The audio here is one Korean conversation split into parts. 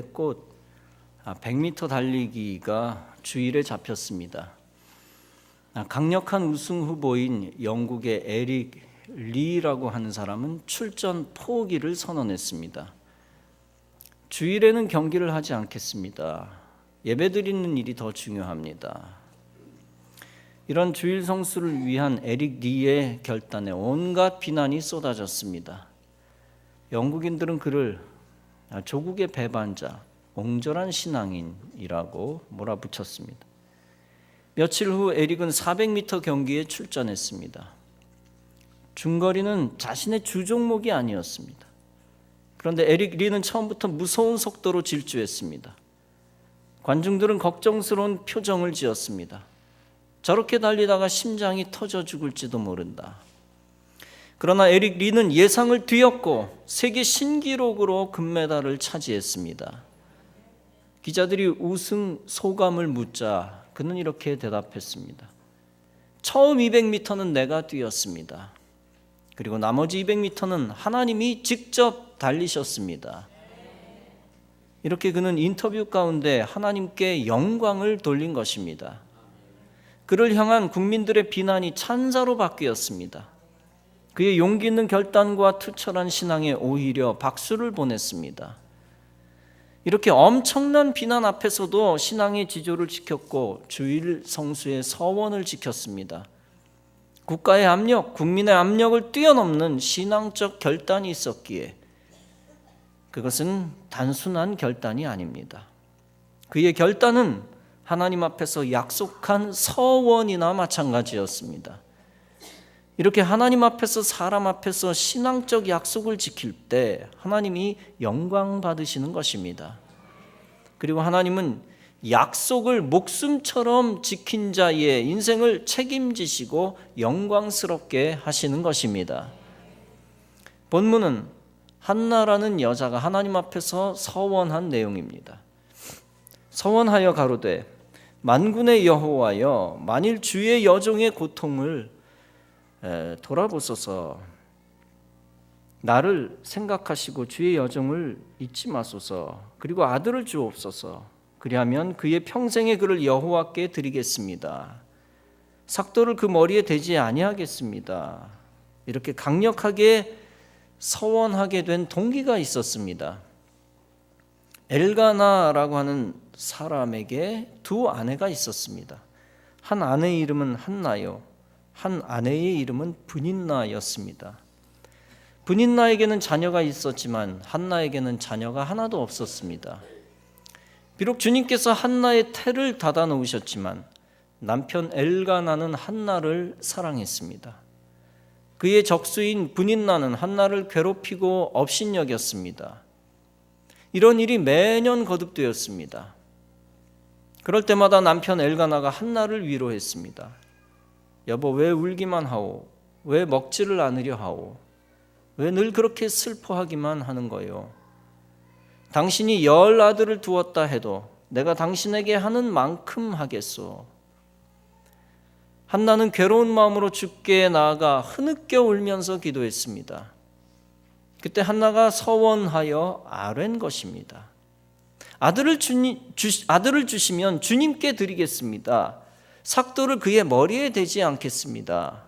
꽃 100m 달리기가 주일에 잡혔습니다. 강력한 우승 후보인 영국의 에릭 리라고 하는 사람은 출전 포기를 선언했습니다. 주일에는 경기를 하지 않겠습니다. 예배드리는 일이 더 중요합니다. 이런 주일 성수를 위한 에릭 리의 결단에 온갖 비난이 쏟아졌습니다. 영국인들은 그를 조국의 배반자, 옹졸한 신앙인이라고 몰아붙였습니다. 며칠 후 에릭은 400m 경기에 출전했습니다. 중거리는 자신의 주 종목이 아니었습니다. 그런데 에릭 리는 처음부터 무서운 속도로 질주했습니다. 관중들은 걱정스러운 표정을 지었습니다. 저렇게 달리다가 심장이 터져 죽을지도 모른다. 그러나 에릭 리는 예상을 뒤엎고 세계 신기록으로 금메달을 차지했습니다. 기자들이 우승 소감을 묻자 그는 이렇게 대답했습니다. 처음 200m는 내가 뛰었습니다. 그리고 나머지 200m는 하나님이 직접 달리셨습니다. 이렇게 그는 인터뷰 가운데 하나님께 영광을 돌린 것입니다. 그를 향한 국민들의 비난이 찬사로 바뀌었습니다. 그의 용기 있는 결단과 투철한 신앙에 오히려 박수를 보냈습니다. 이렇게 엄청난 비난 앞에서도 신앙의 지조를 지켰고 주일 성수의 서원을 지켰습니다. 국가의 압력, 국민의 압력을 뛰어넘는 신앙적 결단이 있었기에 그것은 단순한 결단이 아닙니다. 그의 결단은 하나님 앞에서 약속한 서원이나 마찬가지였습니다. 이렇게 하나님 앞에서 사람 앞에서 신앙적 약속을 지킬 때 하나님이 영광 받으시는 것입니다. 그리고 하나님은 약속을 목숨처럼 지킨 자의 인생을 책임지시고 영광스럽게 하시는 것입니다. 본문은 한나라는 여자가 하나님 앞에서 서원한 내용입니다. 서원하여 가로되 만군의 여호와여, 만일 주의 여종의 고통을 돌아보소서. 나를 생각하시고 주의 여종을 잊지 마소서. 그리고 아들을 주옵소서. 그리하면 그의 평생의 그를 여호와께 드리겠습니다. 삭도를 그 머리에 대지 아니하겠습니다. 이렇게 강력하게 서원하게 된 동기가 있었습니다. 엘가나라고 하는 사람에게 두 아내가 있었습니다. 한 아내의 이름은 한나요, 한 아내의 이름은 브닌나였습니다. 브닌나에게는 자녀가 있었지만 한나에게는 자녀가 하나도 없었습니다. 비록 주님께서 한나의 태를 닫아 놓으셨지만 남편 엘가나는 한나를 사랑했습니다. 그의 적수인 브닌나는 한나를 괴롭히고 업신여겼습니다. 이런 일이 매년 거듭되었습니다. 그럴 때마다 남편 엘가나가 한나를 위로했습니다. 여보, 왜 울기만 하오? 왜 먹지를 않으려 하오? 왜 늘 그렇게 슬퍼하기만 하는 거요? 당신이 10 아들을 두었다 해도 내가 당신에게 하는 만큼 하겠소. 한나는 괴로운 마음으로 주께 나아가 흐느껴 울면서 기도했습니다. 그때 한나가 서원하여 아뢰는 것입니다. 아들을 주시면 주님께 드리겠습니다. 삭도를 그의 머리에 대지 않겠습니다.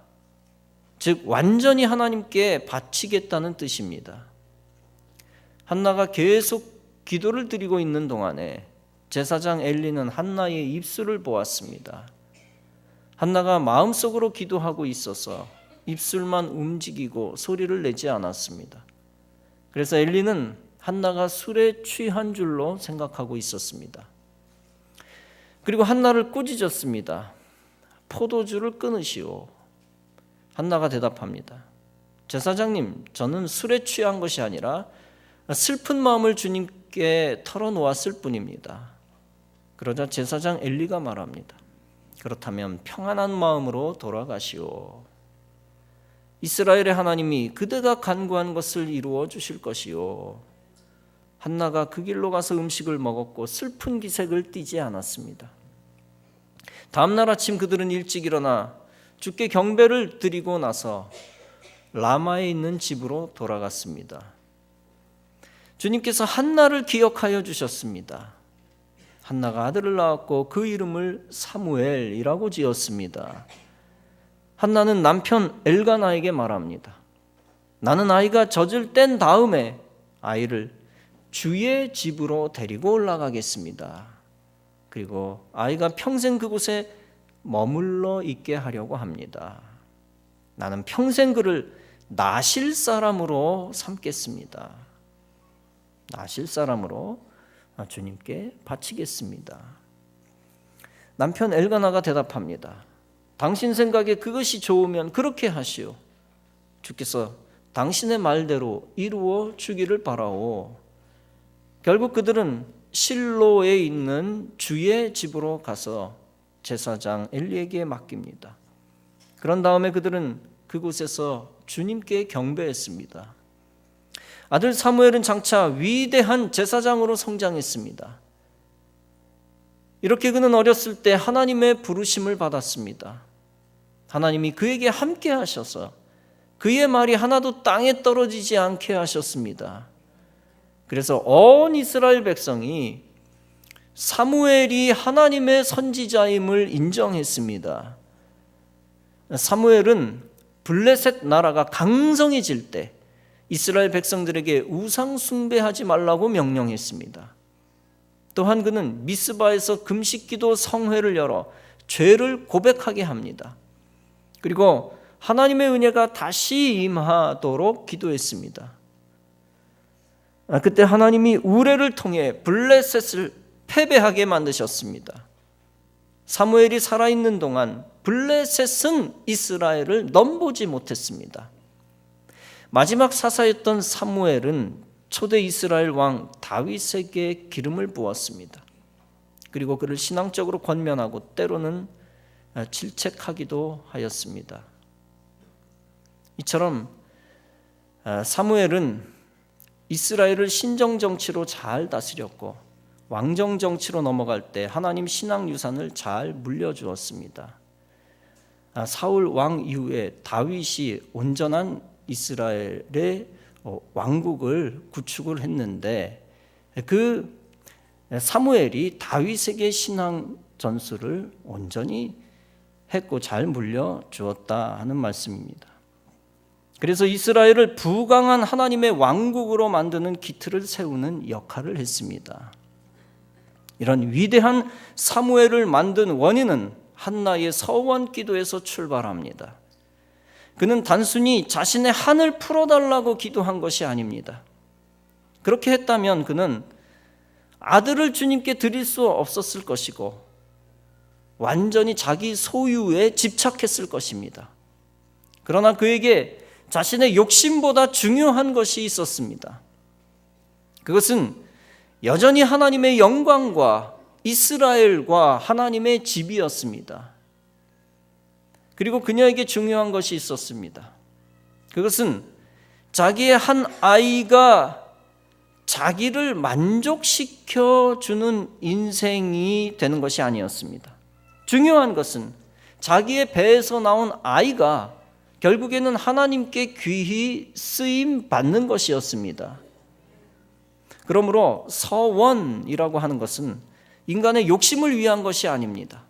즉 완전히 하나님께 바치겠다는 뜻입니다. 한나가 계속 기도를 드리고 있는 동안에 제사장 엘리는 한나의 입술을 보았습니다. 한나가 마음속으로 기도하고 있어서 입술만 움직이고 소리를 내지 않았습니다. 그래서 엘리는 한나가 술에 취한 줄로 생각하고 있었습니다. 그리고 한나를 꾸짖었습니다. 포도주를 끊으시오. 한나가 대답합니다. 제사장님, 저는 술에 취한 것이 아니라 슬픈 마음을 주님께 털어놓았을 뿐입니다. 그러자 제사장 엘리가 말합니다. 그렇다면 평안한 마음으로 돌아가시오. 이스라엘의 하나님이 그대가 간구한 것을 이루어 주실 것이요. 한나가 그 길로 가서 음식을 먹었고 슬픈 기색을 띠지 않았습니다. 다음 날 아침 그들은 일찍 일어나 주께 경배를 드리고 나서 라마에 있는 집으로 돌아갔습니다. 주님께서 한나를 기억하여 주셨습니다. 한나가 아들을 낳았고 그 이름을 사무엘이라고 지었습니다. 한나는 남편 엘가나에게 말합니다. 나는 아이가 젖을 뗀 다음에 아이를 주의 집으로 데리고 올라가겠습니다. 그리고 아이가 평생 그곳에 머물러 있게 하려고 합니다. 나는 평생 그를 나실 사람으로 삼겠습니다. 나실 사람으로 주님께 바치겠습니다. 남편 엘가나가 대답합니다. 당신 생각에 그것이 좋으면 그렇게 하시오. 주께서 당신의 말대로 이루어 주기를 바라오. 결국 그들은 실로에 있는 주의 집으로 가서 제사장 엘리에게 맡깁니다. 그런 다음에 그들은 그곳에서 주님께 경배했습니다. 아들 사무엘은 장차 위대한 제사장으로 성장했습니다. 이렇게 그는 어렸을 때 하나님의 부르심을 받았습니다. 하나님이 그에게 함께 하셔서 그의 말이 하나도 땅에 떨어지지 않게 하셨습니다. 그래서 온 이스라엘 백성이 사무엘이 하나님의 선지자임을 인정했습니다. 사무엘은 블레셋 나라가 강성해질 때 이스라엘 백성들에게 우상 숭배하지 말라고 명령했습니다. 또한 그는 미스바에서 금식기도 성회를 열어 죄를 고백하게 합니다. 그리고 하나님의 은혜가 다시 임하도록 기도했습니다. 그때 하나님이 우레를 통해 블레셋을 패배하게 만드셨습니다. 사무엘이 살아있는 동안 블레셋은 이스라엘을 넘보지 못했습니다. 마지막 사사였던 사무엘은 초대 이스라엘 왕 다윗에게 기름을 부었습니다. 그리고 그를 신앙적으로 권면하고 때로는 질책하기도 하였습니다. 이처럼 사무엘은 이스라엘을 신정정치로 잘 다스렸고 왕정정치로 넘어갈 때 하나님 신앙 유산을 잘 물려주었습니다. 사울 왕 이후에 다윗이 온전한 이스라엘의 왕국을 구축을 했는데 그 사무엘이 다윗에게 신앙 전수를 온전히 했고 잘 물려주었다 하는 말씀입니다. 그래서 이스라엘을 부강한 하나님의 왕국으로 만드는 기틀을 세우는 역할을 했습니다. 이런 위대한 사무엘을 만든 원인은 한나의 서원 기도에서 출발합니다. 그는 단순히 자신의 한을 풀어달라고 기도한 것이 아닙니다. 그렇게 했다면 그는 아들을 주님께 드릴 수 없었을 것이고 완전히 자기 소유에 집착했을 것입니다. 그러나 그에게 자신의 욕심보다 중요한 것이 있었습니다. 그것은 여전히 하나님의 영광과 이스라엘과 하나님의 집이었습니다. 그리고 그녀에게 중요한 것이 있었습니다. 그것은 자기의 한 아이가 자기를 만족시켜주는 인생이 되는 것이 아니었습니다. 중요한 것은 자기의 배에서 나온 아이가 결국에는 하나님께 귀히 쓰임 받는 것이었습니다. 그러므로 서원이라고 하는 것은 인간의 욕심을 위한 것이 아닙니다.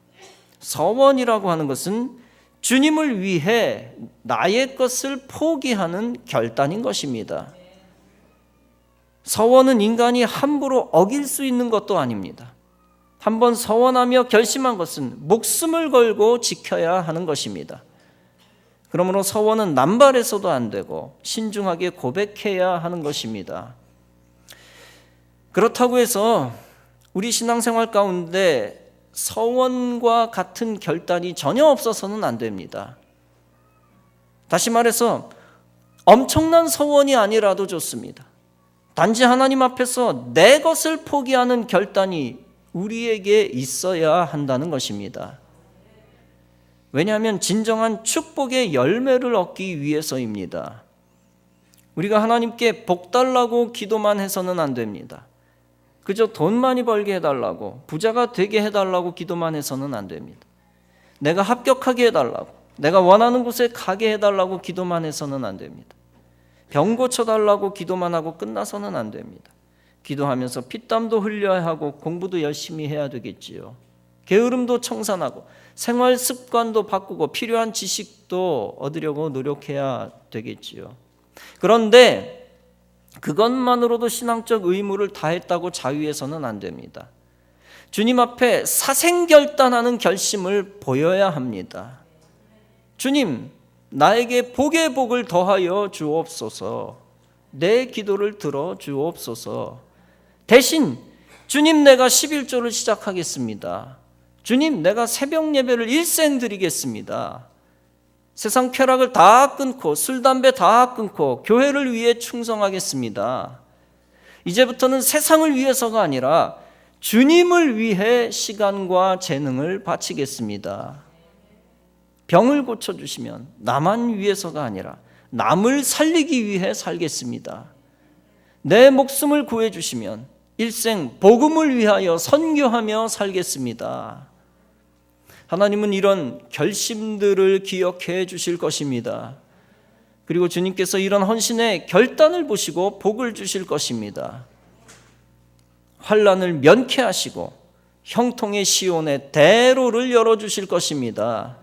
서원이라고 하는 것은 주님을 위해 나의 것을 포기하는 결단인 것입니다. 서원은 인간이 함부로 어길 수 있는 것도 아닙니다. 한번 서원하며 결심한 것은 목숨을 걸고 지켜야 하는 것입니다. 그러므로 서원은 남발해서도 안 되고 신중하게 고백해야 하는 것입니다. 그렇다고 해서 우리 신앙생활 가운데 서원과 같은 결단이 전혀 없어서는 안 됩니다. 다시 말해서 엄청난 서원이 아니라도 좋습니다. 단지 하나님 앞에서 내 것을 포기하는 결단이 우리에게 있어야 한다는 것입니다. 왜냐하면 진정한 축복의 열매를 얻기 위해서입니다. 우리가 하나님께 복 달라고 기도만 해서는 안 됩니다. 그저 돈 많이 벌게 해달라고, 부자가 되게 해달라고 기도만 해서는 안 됩니다. 내가 합격하게 해달라고, 내가 원하는 곳에 가게 해달라고 기도만 해서는 안 됩니다. 병 고쳐달라고 기도만 하고 끝나서는 안 됩니다. 기도하면서 피땀도 흘려야 하고 공부도 열심히 해야 되겠지요. 게으름도 청산하고 생활 습관도 바꾸고 필요한 지식도 얻으려고 노력해야 되겠지요. 그런데 그것만으로도 신앙적 의무를 다했다고 자유해서는 안 됩니다. 주님 앞에 사생결단하는 결심을 보여야 합니다. 주님, 나에게 복의 복을 더하여 주옵소서. 내 기도를 들어 주옵소서. 대신 주님, 내가 11조를 시작하겠습니다. 주님, 내가 새벽 예배를 일생 드리겠습니다. 세상 쾌락을 다 끊고 술, 담배 다 끊고 교회를 위해 충성하겠습니다. 이제부터는 세상을 위해서가 아니라 주님을 위해 시간과 재능을 바치겠습니다. 병을 고쳐주시면 나만 위해서가 아니라 남을 살리기 위해 살겠습니다. 내 목숨을 구해주시면 일생 복음을 위하여 선교하며 살겠습니다. 하나님은 이런 결심들을 기억해 주실 것입니다. 그리고 주님께서 이런 헌신의 결단을 보시고 복을 주실 것입니다. 환난을 면케하시고 형통의 시온의 대로를 열어주실 것입니다.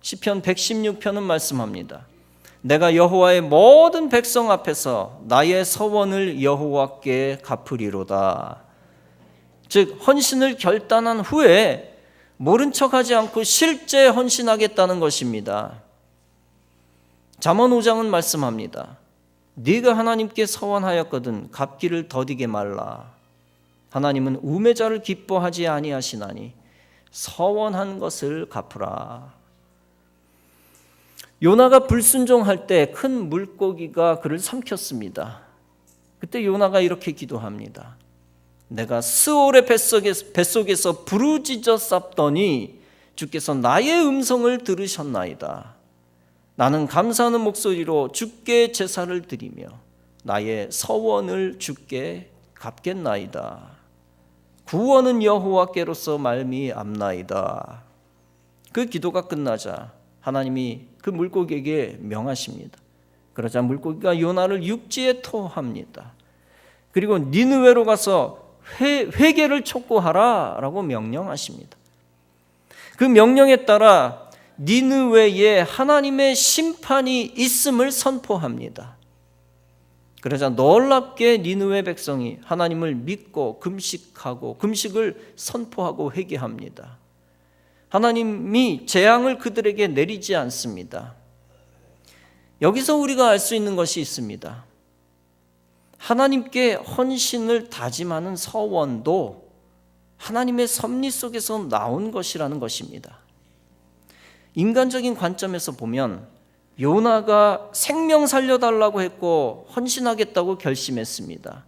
시편 116편은 말씀합니다. 내가 여호와의 모든 백성 앞에서 나의 서원을 여호와께 갚으리로다. 즉 헌신을 결단한 후에 모른 척하지 않고 실제 헌신하겠다는 것입니다. 잠언 5장은 말씀합니다. 네가 하나님께 서원하였거든 갚기를 더디게 말라. 하나님은 우매자를 기뻐하지 아니하시나니 서원한 것을 갚으라. 요나가 불순종할 때 큰 물고기가 그를 삼켰습니다. 그때 요나가 이렇게 기도합니다. 내가 스올의 뱃속에서 부르짖어 쌌더니 주께서 나의 음성을 들으셨나이다. 나는 감사하는 목소리로 주께 제사를 드리며 나의 서원을 주께 갚겠나이다. 구원은 여호와께로서 말미암나이다. 그 기도가 끝나자 하나님이 그 물고기에게 명하십니다. 그러자 물고기가 요나를 육지에 토합니다. 그리고 니느웨로 가서 회개를 촉구하라 라고 명령하십니다. 그 명령에 따라 니느웨에 하나님의 심판이 있음을 선포합니다. 그러자 놀랍게 니느웨 백성이 하나님을 믿고 금식을 선포하고 회개합니다. 하나님이 재앙을 그들에게 내리지 않습니다. 여기서 우리가 알 수 있는 것이 있습니다. 하나님께 헌신을 다짐하는 서원도 하나님의 섭리 속에서 나온 것이라는 것입니다. 인간적인 관점에서 보면 요나가 생명 살려달라고 했고 헌신하겠다고 결심했습니다.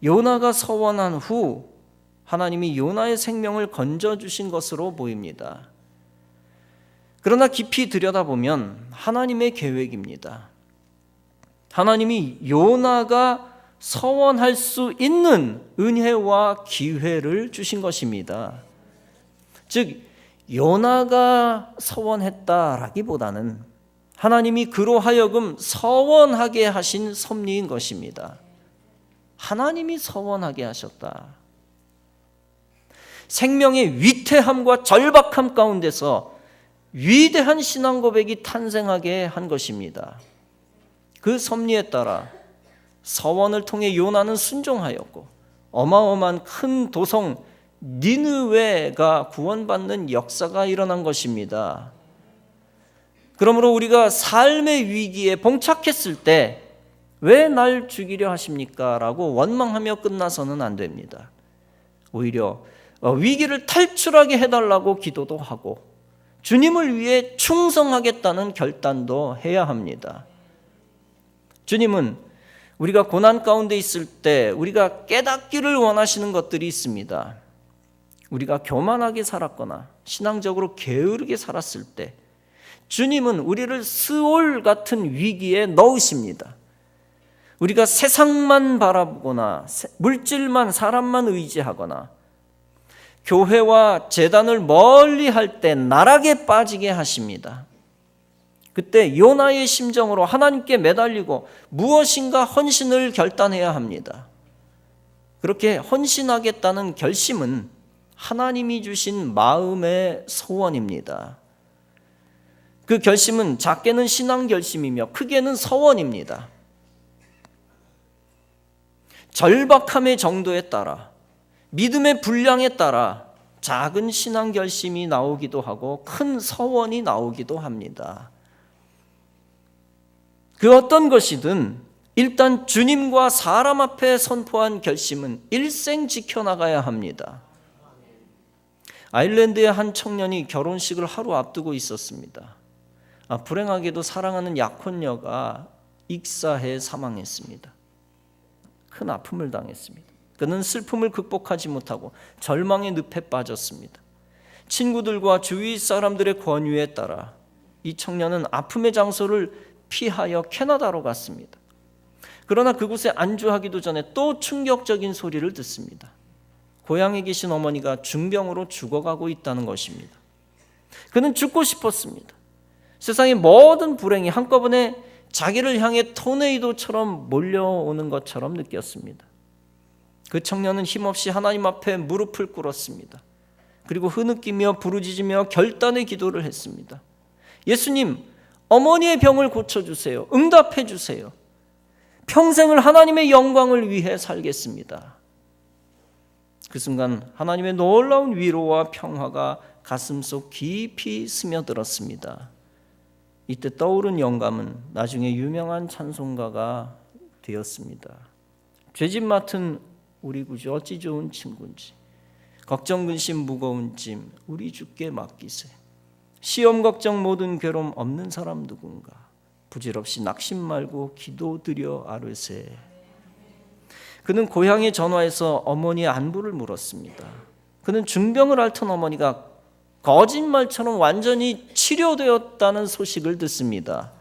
요나가 서원한 후 하나님이 요나의 생명을 건져주신 것으로 보입니다. 그러나 깊이 들여다보면 하나님의 계획입니다. 하나님이 요나가 서원할 수 있는 은혜와 기회를 주신 것입니다. 즉 요나가 서원했다라기보다는 하나님이 그로 하여금 서원하게 하신 섭리인 것입니다. 하나님이 서원하게 하셨다. 생명의 위태함과 절박함 가운데서 위대한 신앙 고백이 탄생하게 한 것입니다. 그 섭리에 따라 서원을 통해 요나는 순종하였고 어마어마한 큰 도성 니느웨가 구원받는 역사가 일어난 것입니다. 그러므로 우리가 삶의 위기에 봉착했을 때 왜 날 죽이려 하십니까? 라고 원망하며 끝나서는 안 됩니다. 오히려 위기를 탈출하게 해달라고 기도도 하고 주님을 위해 충성하겠다는 결단도 해야 합니다. 주님은 우리가 고난 가운데 있을 때 우리가 깨닫기를 원하시는 것들이 있습니다. 우리가 교만하게 살았거나 신앙적으로 게으르게 살았을 때 주님은 우리를 스올 같은 위기에 넣으십니다. 우리가 세상만 바라보거나 물질만 사람만 의지하거나 교회와 제단을 멀리 할 때 나락에 빠지게 하십니다. 그때 요나의 심정으로 하나님께 매달리고 무엇인가 헌신을 결단해야 합니다. 그렇게 헌신하겠다는 결심은 하나님이 주신 마음의 소원입니다. 그 결심은 작게는 신앙 결심이며 크게는 서원입니다. 절박함의 정도에 따라, 믿음의 분량에 따라 작은 신앙 결심이 나오기도 하고 큰 서원이 나오기도 합니다. 그 어떤 것이든 일단 주님과 사람 앞에 선포한 결심은 일생 지켜나가야 합니다. 아일랜드의 한 청년이 결혼식을 하루 앞두고 있었습니다. 불행하게도 사랑하는 약혼녀가 익사해 사망했습니다. 큰 아픔을 당했습니다. 그는 슬픔을 극복하지 못하고 절망의 늪에 빠졌습니다. 친구들과 주위 사람들의 권유에 따라 이 청년은 아픔의 장소를 피하여 캐나다로 갔습니다. 그러나 그곳에 안주하기도 전에 또 충격적인 소리를 듣습니다. 고향에 계신 어머니가 중병으로 죽어가고 있다는 것입니다. 그는 죽고 싶었습니다. 세상의 모든 불행이 한꺼번에 자기를 향해 토네이도처럼 몰려오는 것처럼 느꼈습니다. 그 청년은 힘없이 하나님 앞에 무릎을 꿇었습니다. 그리고 흐느끼며 부르짖으며 결단의 기도를 했습니다. 예수님, 어머니의 병을 고쳐주세요. 응답해 주세요. 평생을 하나님의 영광을 위해 살겠습니다. 그 순간 하나님의 놀라운 위로와 평화가 가슴속 깊이 스며들었습니다. 이때 떠오른 영감은 나중에 유명한 찬송가가 되었습니다. 죄짓 맡은 우리 구주 어찌 좋은 친구인지, 걱정 근심 무거운 짐 우리 주께 맡기세. 시험 걱정 모든 괴로움 없는 사람 누군가, 부질없이 낙심 말고 기도드려 아뢰세. 그는 고향에 전화해서 어머니의 안부를 물었습니다. 그는 중병을 앓던 어머니가 거짓말처럼 완전히 치료되었다는 소식을 듣습니다.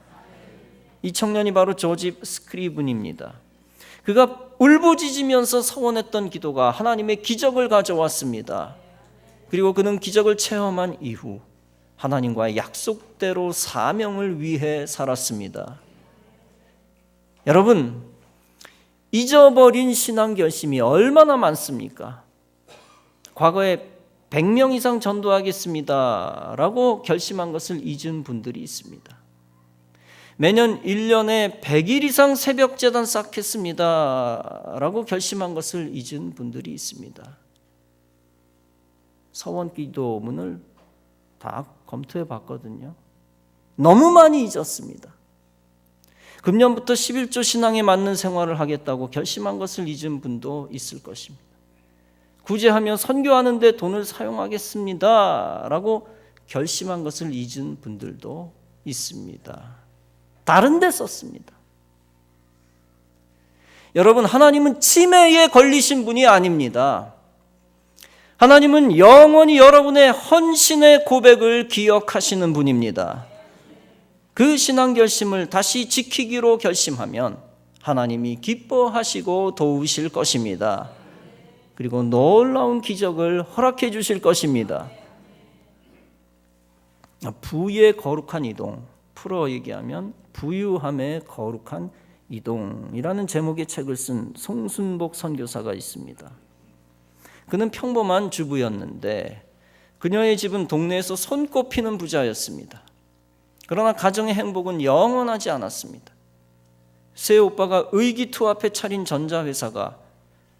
이 청년이 바로 조지 스크리븐입니다. 그가 울부짖으면서 서원했던 기도가 하나님의 기적을 가져왔습니다. 그리고 그는 기적을 체험한 이후 하나님과의 약속대로 사명을 위해 살았습니다. 여러분, 잊어버린 신앙 결심이 얼마나 많습니까? 과거에 100명 이상 전도하겠습니다 라고 결심한 것을 잊은 분들이 있습니다. 매년 1년에 100일 이상 새벽제단 쌓겠습니다 라고 결심한 것을 잊은 분들이 있습니다. 서원기도문을 다 검토해 봤거든요. 너무 많이 잊었습니다. 금년부터 11조 신앙에 맞는 생활을 하겠다고 결심한 것을 잊은 분도 있을 것입니다. 구제하며 선교하는 데 돈을 사용하겠습니다 라고 결심한 것을 잊은 분들도 있습니다. 다른 데 썼습니다. 여러분, 하나님은 치매에 걸리신 분이 아닙니다. 하나님은 영원히 여러분의 헌신의 고백을 기억하시는 분입니다. 그 신앙 결심을 다시 지키기로 결심하면 하나님이 기뻐하시고 도우실 것입니다. 그리고 놀라운 기적을 허락해 주실 것입니다. 부의 거룩한 이동, 풀어 얘기하면 부유함의 거룩한 이동이라는 제목의 책을 쓴 송순복 선교사가 있습니다. 그는 평범한 주부였는데 그녀의 집은 동네에서 손꼽히는 부자였습니다. 그러나 가정의 행복은 영원하지 않았습니다. 세 오빠가 의기투합해 차린 전자회사가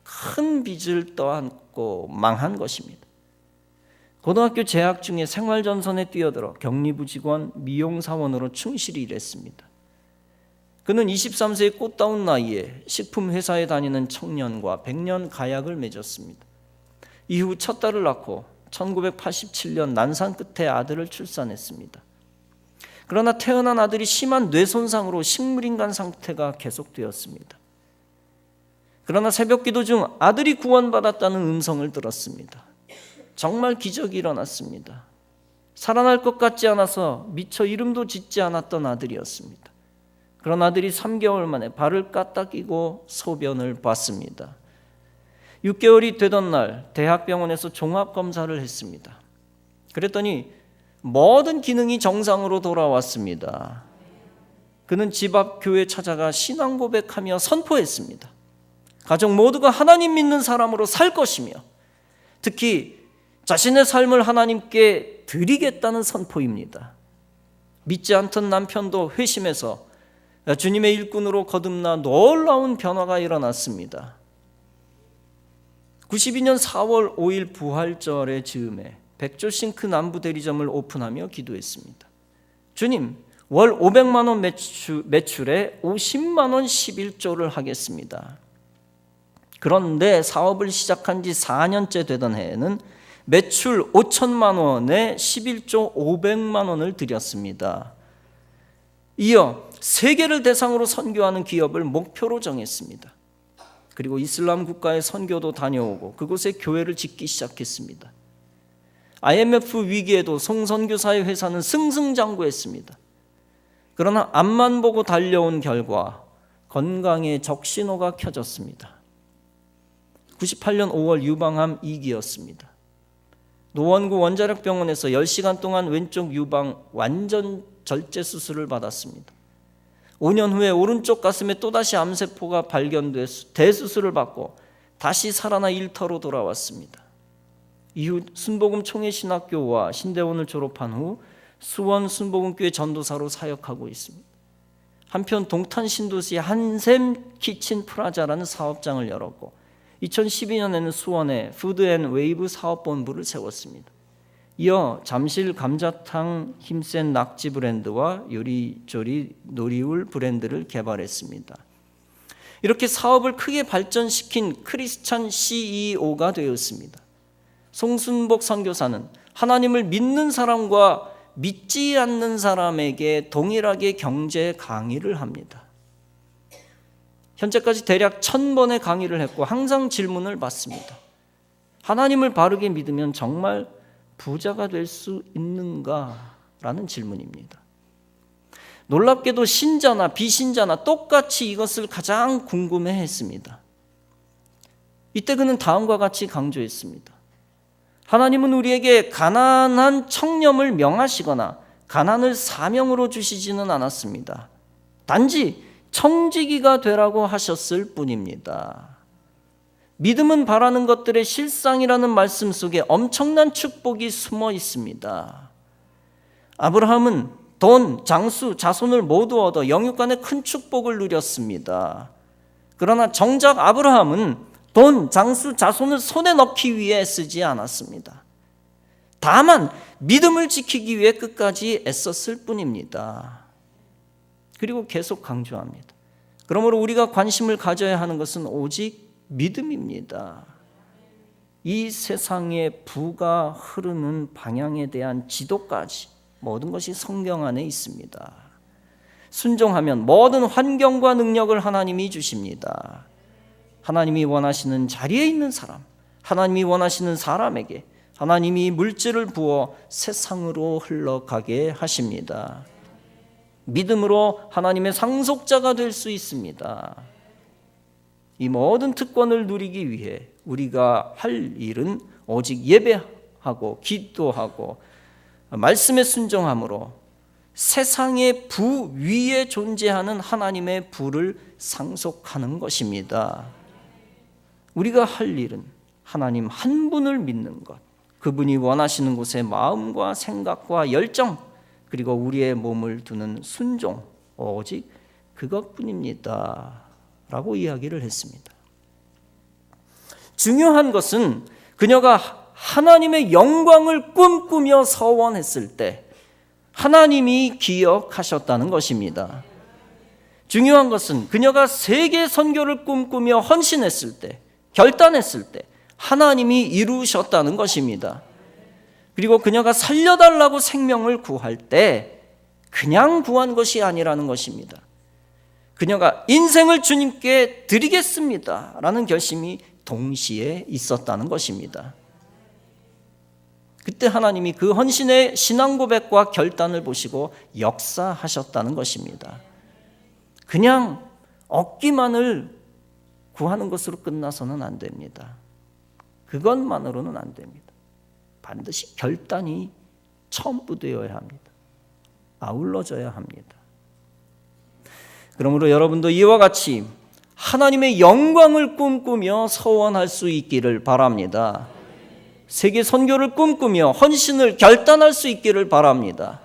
큰 빚을 떠안고 망한 것입니다. 고등학교 재학 중에 생활전선에 뛰어들어 격리부 직원, 미용사원으로 충실히 일했습니다. 그는 23세의 꽃다운 나이에 식품회사에 다니는 청년과 100년 가약을 맺었습니다. 이후 첫 딸을 낳고 1987년 난산 끝에 아들을 출산했습니다. 그러나 태어난 아들이 심한 뇌손상으로 식물인간 상태가 계속되었습니다. 그러나 새벽기도 중 아들이 구원받았다는 음성을 들었습니다. 정말 기적이 일어났습니다. 살아날 것 같지 않아서 미처 이름도 짓지 않았던 아들이었습니다. 그런 아들이 3개월 만에 발을 까딱이고 소변을 봤습니다. 6개월이 되던 날 대학병원에서 종합검사를 했습니다. 그랬더니 모든 기능이 정상으로 돌아왔습니다. 그는 집 앞 교회 찾아가 신앙 고백하며 선포했습니다. 가족 모두가 하나님 믿는 사람으로 살 것이며 특히 자신의 삶을 하나님께 드리겠다는 선포입니다. 믿지 않던 남편도 회심해서 주님의 일꾼으로 거듭나 놀라운 변화가 일어났습니다. 92년 4월 5일 부활절의 즈음에 백조 싱크 남부 대리점을 오픈하며 기도했습니다. 주님, 월 500만 원 매출에 50만 원 11조를 하겠습니다. 그런데 사업을 시작한 지 4년째 되던 해에는 매출 5천만 원에 11조 500만 원을 드렸습니다. 이어 세계를 대상으로 선교하는 기업을 목표로 정했습니다. 그리고 이슬람 국가의 선교도 다녀오고 그곳에 교회를 짓기 시작했습니다. IMF 위기에도 송선교사의 회사는 승승장구했습니다. 그러나 앞만 보고 달려온 결과 건강에 적신호가 켜졌습니다. 98년 5월 유방암 2기였습니다. 노원구 원자력병원에서 10시간 동안 왼쪽 유방 완전 절제 수술을 받았습니다. 5년 후에 오른쪽 가슴에 또다시 암세포가 발견돼 대수술을 받고 다시 살아나 일터로 돌아왔습니다. 이후 순복음 총회신학교와 신대원을 졸업한 후 수원 순복음교회 전도사로 사역하고 있습니다. 한편 동탄 신도시에 한샘 키친 프라자라는 사업장을 열었고 2012년에는 수원에 푸드앤웨이브 사업본부를 세웠습니다. 이어 잠실 감자탕 힘센 낙지 브랜드와 요리조리 놀이울 브랜드를 개발했습니다. 이렇게 사업을 크게 발전시킨 크리스찬 CEO가 되었습니다. 송순복 선교사는 하나님을 믿는 사람과 믿지 않는 사람에게 동일하게 경제 강의를 합니다. 현재까지 대략 1000번의 강의를 했고 항상 질문을 받습니다. 하나님을 바르게 믿으면 정말 부자가 될 수 있는가? 라는 질문입니다. 놀랍게도 신자나 비신자나 똑같이 이것을 가장 궁금해했습니다. 이때 그는 다음과 같이 강조했습니다. 하나님은 우리에게 가난한 청렴을 명하시거나 가난을 사명으로 주시지는 않았습니다. 단지 청지기가 되라고 하셨을 뿐입니다. 믿음은 바라는 것들의 실상이라는 말씀 속에 엄청난 축복이 숨어 있습니다. 아브라함은 돈, 장수, 자손을 모두 얻어 영육간의 큰 축복을 누렸습니다. 그러나 정작 아브라함은 돈, 장수, 자손을 손에 넣기 위해 쓰지 않았습니다. 다만 믿음을 지키기 위해 끝까지 애썼을 뿐입니다. 그리고 계속 강조합니다. 그러므로 우리가 관심을 가져야 하는 것은 오직 믿음입니다. 이 세상의 부가 흐르는 방향에 대한 지도까지 모든 것이 성경 안에 있습니다. 순종하면 모든 환경과 능력을 하나님이 주십니다. 하나님이 원하시는 자리에 있는 사람, 하나님이 원하시는 사람에게 하나님이 물질을 부어 세상으로 흘러가게 하십니다. 믿음으로 하나님의 상속자가 될 수 있습니다. 이 모든 특권을 누리기 위해 우리가 할 일은 오직 예배하고 기도하고 말씀에 순종함으로 세상의 부 위에 존재하는 하나님의 부를 상속하는 것입니다. 우리가 할 일은 하나님 한 분을 믿는 것, 그분이 원하시는 곳에 마음과 생각과 열정, 그리고 우리의 몸을 두는 순종, 오직 그것뿐입니다 라고 이야기를 했습니다. 중요한 것은 그녀가 하나님의 영광을 꿈꾸며 서원했을 때 하나님이 기억하셨다는 것입니다. 중요한 것은 그녀가 세계 선교를 꿈꾸며 헌신했을 때, 결단했을 때 하나님이 이루셨다는 것입니다. 그리고 그녀가 살려달라고 생명을 구할 때 그냥 구한 것이 아니라는 것입니다. 그녀가 인생을 주님께 드리겠습니다 라는 결심이 동시에 있었다는 것입니다. 그때 하나님이 그 헌신의 신앙 고백과 결단을 보시고 역사하셨다는 것입니다. 그냥 얻기만을 구하는 것으로 끝나서는 안 됩니다. 그것만으로는 안 됩니다. 반드시 결단이 첨부되어야 합니다. 아울러져야 합니다. 그러므로 여러분도 이와 같이 하나님의 영광을 꿈꾸며 서원할 수 있기를 바랍니다. 세계 선교를 꿈꾸며 헌신을 결단할 수 있기를 바랍니다.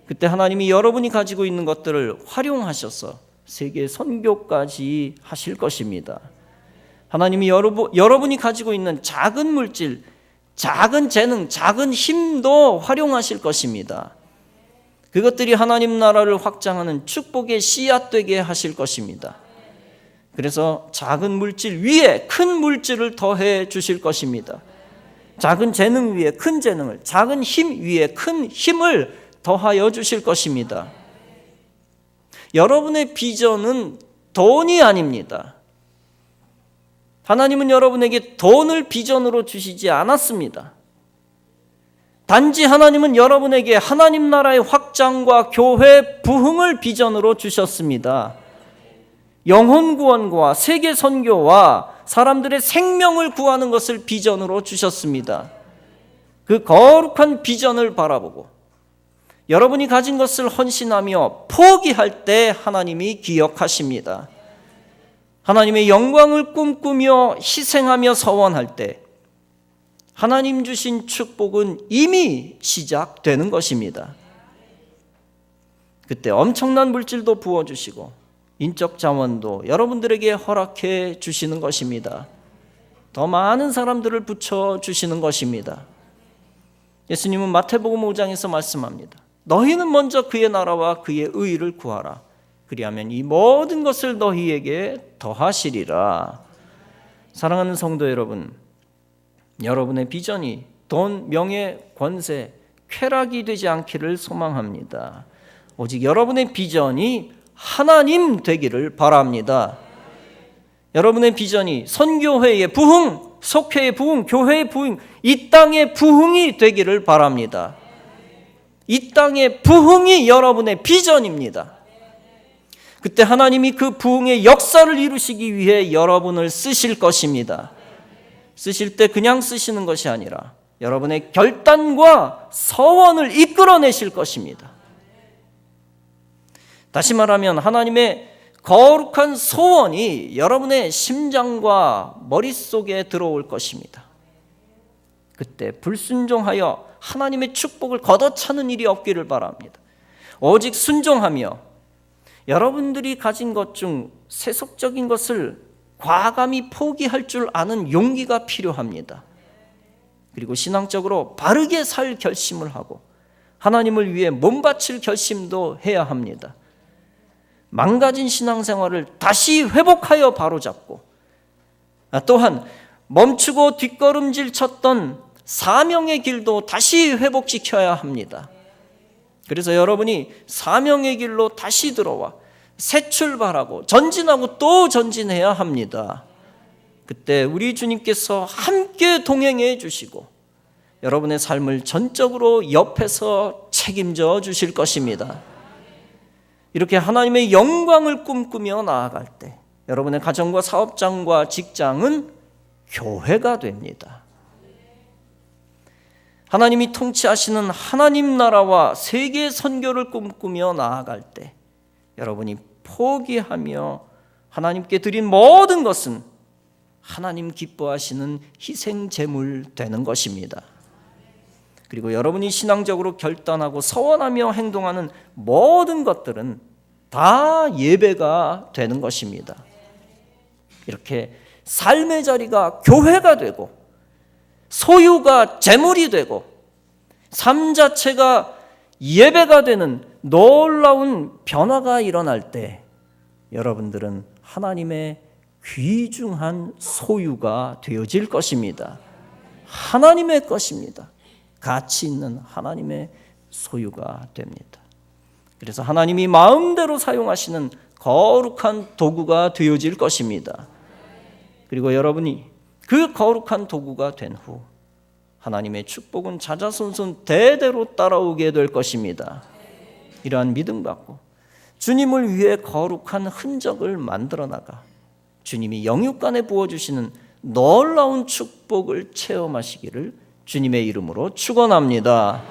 그때 하나님이 여러분이 가지고 있는 것들을 활용하셔서 세계 선교까지 하실 것입니다. 하나님이 여러분이 가지고 있는 작은 물질, 작은 재능, 작은 힘도 활용하실 것입니다. 그것들이 하나님 나라를 확장하는 축복의 씨앗 되게 하실 것입니다. 그래서 작은 물질 위에 큰 물질을 더해 주실 것입니다. 작은 재능 위에 큰 재능을, 작은 힘 위에 큰 힘을 더하여 주실 것입니다. 여러분의 비전은 돈이 아닙니다. 하나님은 여러분에게 돈을 비전으로 주시지 않았습니다. 단지 하나님은 여러분에게 하나님 나라의 확장과 교회 부흥을 비전으로 주셨습니다. 영혼 구원과 세계 선교와 사람들의 생명을 구하는 것을 비전으로 주셨습니다. 그 거룩한 비전을 바라보고 여러분이 가진 것을 헌신하며 포기할 때 하나님이 기억하십니다. 하나님의 영광을 꿈꾸며 희생하며 서원할 때 하나님 주신 축복은 이미 시작되는 것입니다. 그때 엄청난 물질도 부어주시고 인적 자원도 여러분들에게 허락해 주시는 것입니다. 더 많은 사람들을 붙여주시는 것입니다. 예수님은 마태복음 5장에서 말씀합니다. 너희는 먼저 그의 나라와 그의 의를 구하라. 그리하면 이 모든 것을 너희에게 더하시리라. 사랑하는 성도 여러분, 여러분의 비전이 돈, 명예, 권세, 쾌락이 되지 않기를 소망합니다. 오직 여러분의 비전이 하나님 되기를 바랍니다. 여러분의 비전이 선교회의 부흥, 속회의 부흥, 교회의 부흥, 이 땅의 부흥이 되기를 바랍니다. 이 땅의 부흥이 여러분의 비전입니다. 그때 하나님이 그 부흥의 역사를 이루시기 위해 여러분을 쓰실 것입니다. 쓰실 때 그냥 쓰시는 것이 아니라 여러분의 결단과 서원을 이끌어내실 것입니다. 다시 말하면 하나님의 거룩한 소원이 여러분의 심장과 머릿속에 들어올 것입니다. 그때 불순종하여 하나님의 축복을 걷어차는 일이 없기를 바랍니다. 오직 순종하며 여러분들이 가진 것 중 세속적인 것을 과감히 포기할 줄 아는 용기가 필요합니다. 그리고 신앙적으로 바르게 살 결심을 하고 하나님을 위해 몸바칠 결심도 해야 합니다. 망가진 신앙생활을 다시 회복하여 바로잡고 또한 멈추고 뒷걸음질 쳤던 사명의 길도 다시 회복시켜야 합니다. 그래서 여러분이 사명의 길로 다시 들어와 새 출발하고 전진하고 또 전진해야 합니다. 그때 우리 주님께서 함께 동행해 주시고 여러분의 삶을 전적으로 옆에서 책임져 주실 것입니다. 이렇게 하나님의 영광을 꿈꾸며 나아갈 때 여러분의 가정과 사업장과 직장은 교회가 됩니다. 하나님이 통치하시는 하나님 나라와 세계 선교를 꿈꾸며 나아갈 때 여러분이 포기하며 하나님께 드린 모든 것은 하나님 기뻐하시는 희생 제물 되는 것입니다. 그리고 여러분이 신앙적으로 결단하고 서원하며 행동하는 모든 것들은 다 예배가 되는 것입니다. 이렇게 삶의 자리가 교회가 되고 소유가 재물이 되고 삶 자체가 예배가 되는 놀라운 변화가 일어날 때 여러분들은 하나님의 귀중한 소유가 되어질 것입니다. 하나님의 것입니다. 가치 있는 하나님의 소유가 됩니다. 그래서 하나님이 마음대로 사용하시는 거룩한 도구가 되어질 것입니다. 그리고 여러분이 그 거룩한 도구가 된 후 하나님의 축복은 자자손손 대대로 따라오게 될 것입니다. 이러한 믿음 갖고 주님을 위해 거룩한 흔적을 만들어 나가 주님이 영육간에 부어주시는 놀라운 축복을 체험하시기를 주님의 이름으로 축원합니다.